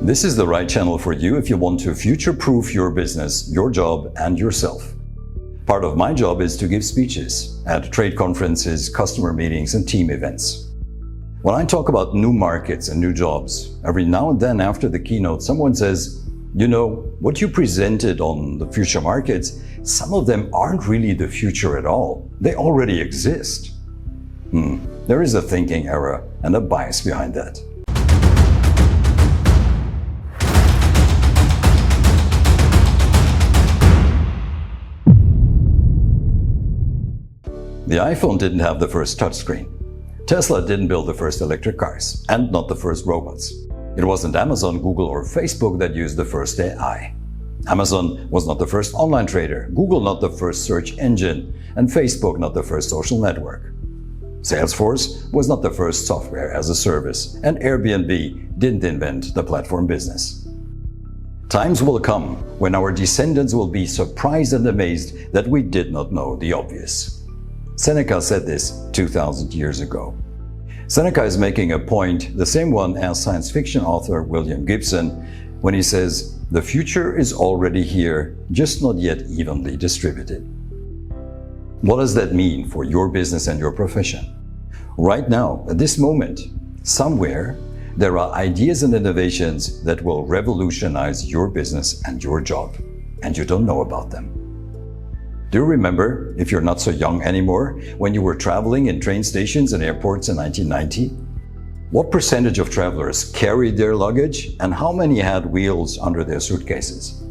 This is the right channel for you if you want to future-proof your business, your job, and yourself. Part of my job is to give speeches at trade conferences, customer meetings, and team events. When I talk about new markets and new jobs, every now and then after the keynote, someone says, you know, what you presented on the future markets, some of them aren't really the future at all. They already exist. There is a thinking error and a bias behind that. The iPhone didn't have the first touchscreen. Tesla didn't build the first electric cars, and not the first robots. It wasn't Amazon, Google, or Facebook that used the first AI. Amazon was not the first online trader, Google not the first search engine, and Facebook not the first social network. Salesforce was not the first software as a service, and Airbnb didn't invent the platform business. Times will come when our descendants will be surprised and amazed that we did not know the obvious. Seneca said this 2,000 years ago. Seneca is making a point, the same one as science fiction author William Gibson, when he says, "The future is already here, just not yet evenly distributed." What does that mean for your business and your profession? Right now, at this moment, somewhere, there are ideas and innovations that will revolutionize your business and your job, and you don't know about them. Do you remember, if you're not so young anymore, when you were traveling in train stations and airports in 1990? What percentage of travelers carried their luggage and how many had wheels under their suitcases?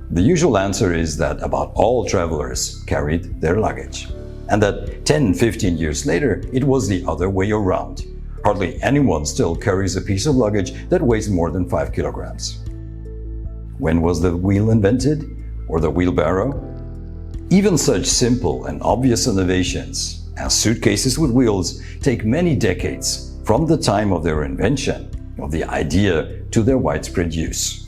The usual answer is that about all travelers carried their luggage, and that 10-15 years later, it was the other way around. Hardly anyone still carries a piece of luggage that weighs more than 5 kilograms. When was the wheel invented, or the wheelbarrow? Even such simple and obvious innovations as suitcases with wheels take many decades from the time of their invention, of the idea, to their widespread use.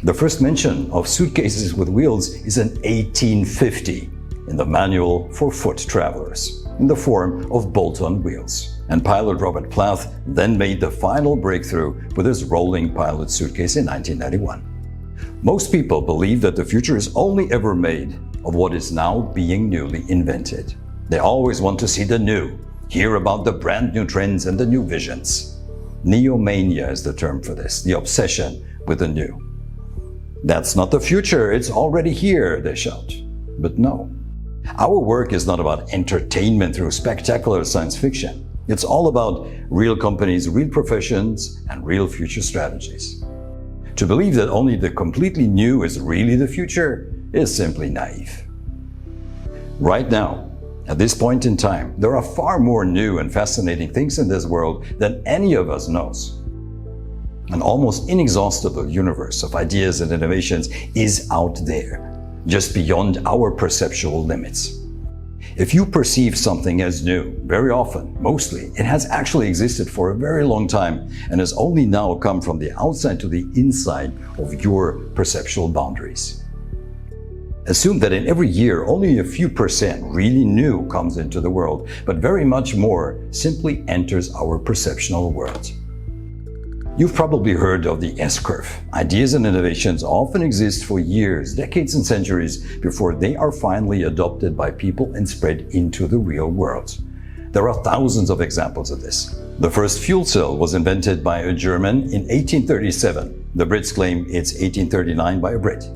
The first mention of suitcases with wheels is in 1850 in the Manual for Foot Travelers, in the form of bolt-on wheels. And pilot Robert Plath then made the final breakthrough with his rolling pilot suitcase in 1991. Most people believe that the future is only ever made of what is now being newly invented. They always want to see the new, hear about the brand new trends and the new visions. Neomania is the term for this, the obsession with the new. That's not the future, it's already here, they shout. But no. Our work is not about entertainment through spectacular science fiction. It's all about real companies, real professions, and real future strategies. To believe that only the completely new is really the future is simply naive. Right now, at this point in time, there are far more new and fascinating things in this world than any of us knows. An almost inexhaustible universe of ideas and innovations is out there, just beyond our perceptual limits. If you perceive something as new, very often, mostly, it has actually existed for a very long time and has only now come from the outside to the inside of your perceptual boundaries. Assume that in every year, only a few percent really new comes into the world, but very much more simply enters our perceptual world. You've probably heard of the S-curve. Ideas and innovations often exist for years, decades, and centuries before they are finally adopted by people and spread into the real world. There are thousands of examples of this. The first fuel cell was invented by a German in 1837. The Brits claim it's 1839 by a Brit.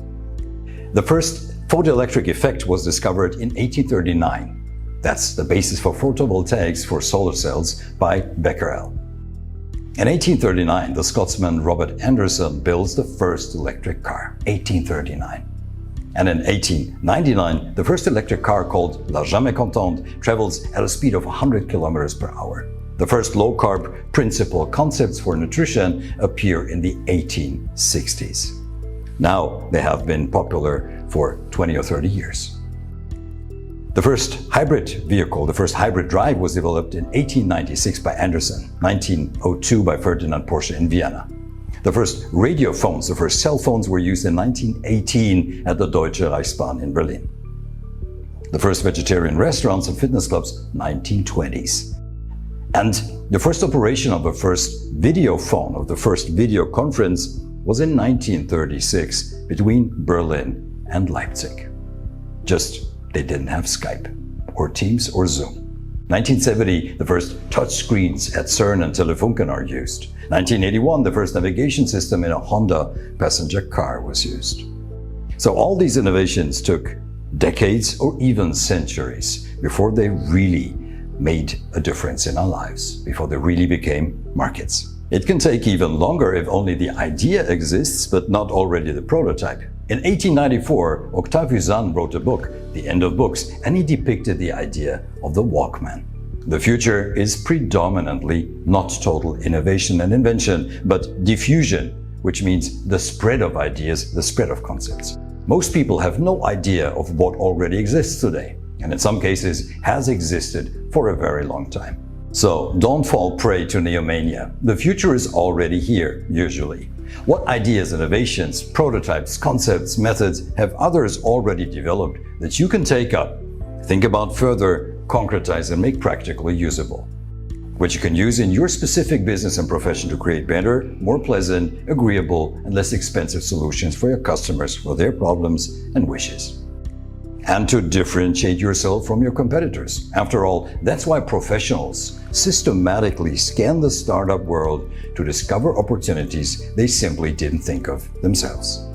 The first photoelectric effect was discovered in 1839. That's the basis for photovoltaics for solar cells by Becquerel. In 1839, the Scotsman Robert Anderson builds the first electric car, 1839. And in 1899, the first electric car called La Jamais Contente travels at a speed of 100 kilometers per hour. The first low-carb principal concepts for nutrition appear in the 1860s. Now they have been popular for 20 or 30 years. The first hybrid vehicle, the first hybrid drive, was developed in 1896 by Anderson, 1902 by Ferdinand Porsche in Vienna. The first radio phones, the first cell phones, were used in 1918 at the Deutsche Reichsbahn in Berlin. The first vegetarian restaurants and fitness clubs, 1920s. And The first operation of the first video phone, of the first video conference, was in 1936 between Berlin and Leipzig. Just they didn't have Skype or Teams or Zoom. 1970, the first touch screens at CERN and Telefunken are used. 1981, the first navigation system in a Honda passenger car was used. So all these innovations took decades or even centuries before they really made a difference in our lives, before they really became markets. It can take even longer if only the idea exists, but not already the prototype. In 1894, Octave Suzanne wrote a book, The End of Books, and he depicted the idea of the Walkman. The future is predominantly not total innovation and invention, but diffusion, which means the spread of ideas, the spread of concepts. Most people have no idea of what already exists today, and in some cases has existed for a very long time. So don't fall prey to neomania. The future is already here, usually. What ideas, innovations, prototypes, concepts, methods have others already developed that you can take up, think about further, concretize and make practically usable, which you can use in your specific business and profession to create better, more pleasant, agreeable and less expensive solutions for your customers for their problems and wishes. And to differentiate yourself from your competitors. After all, that's why professionals systematically scan the startup world to discover opportunities they simply didn't think of themselves.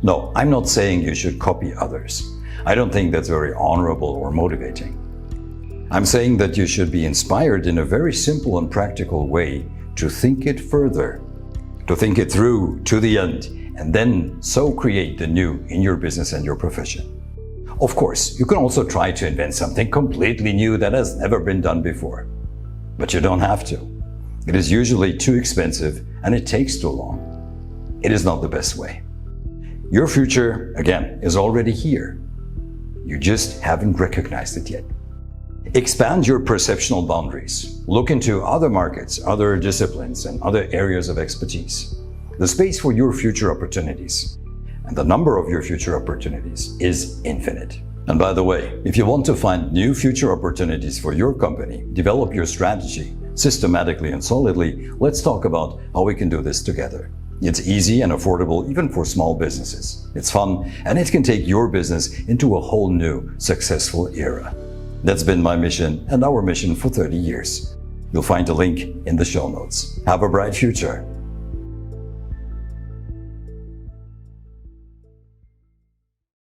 No, I'm not saying you should copy others. I don't think that's very honorable or motivating. I'm saying that you should be inspired in a very simple and practical way to think it further, to think it through to the end, and then so create the new in your business and your profession. Of course, you can also try to invent something completely new that has never been done before. But you don't have to. It is usually too expensive and it takes too long. It is not the best way. Your future, again, is already here. You just haven't recognized it yet. Expand your perceptual boundaries. Look into other markets, other disciplines, and other areas of expertise. The space for your future opportunities and the number of your future opportunities is infinite. And by the way, if you want to find new future opportunities for your company, develop your strategy systematically and solidly, let's talk about how we can do this together. It's easy and affordable even for small businesses. It's fun and it can take your business into a whole new, successful era. That's been my mission and our mission for 30 years. You'll find a link in the show notes. Have a bright future.